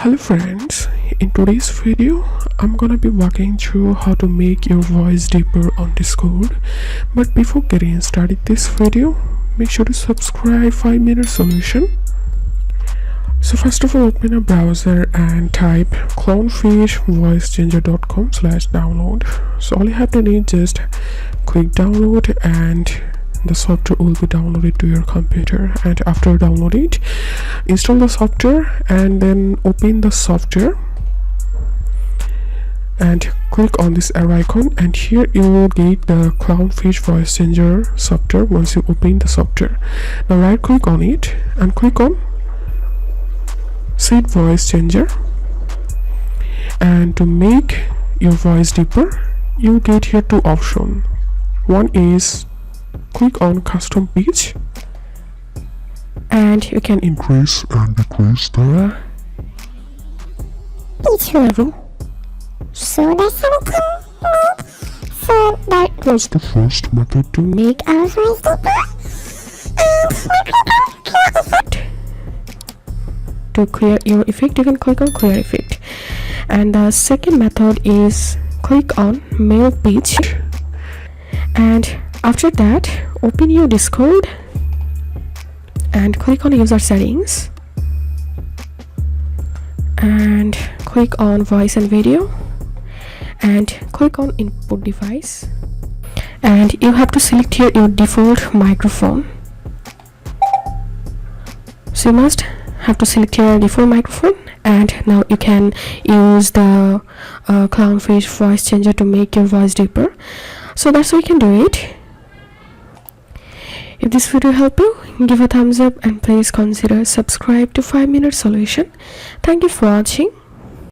Hello friends, in today's video I'm gonna be walking through how to make your voice deeper on Discord. But before getting started this video, make sure to subscribe 5-minute solution. So first of all, open a browser and type clownfishvoicechanger.com/download. So all you have to need, just click download and the software will be downloaded to your computer. And after download it, install the software and then open the software and click on this arrow icon, and here you will get the clownfish voice changer software. Once you open the software, now right click on it and click on set voice changer. And to make your voice deeper, you get here two options. One is click on custom pitch, and you can increase and decrease the pitch level. So that's how we can make, so that's the first method to make our voice deeper. To clear your effect, you can click on clear effect. And the second method is click on male pitch, and after that open your Discord and click on user settings and click on voice and video and click on input device, and you have to select here your default microphone. So you must have to select your default microphone, and now you can use the clownfish voice changer to make your voice deeper. So that's how you can do it. If this video helped you, give a thumbs up and please consider subscribe to 5-minute solution. Thank you for watching.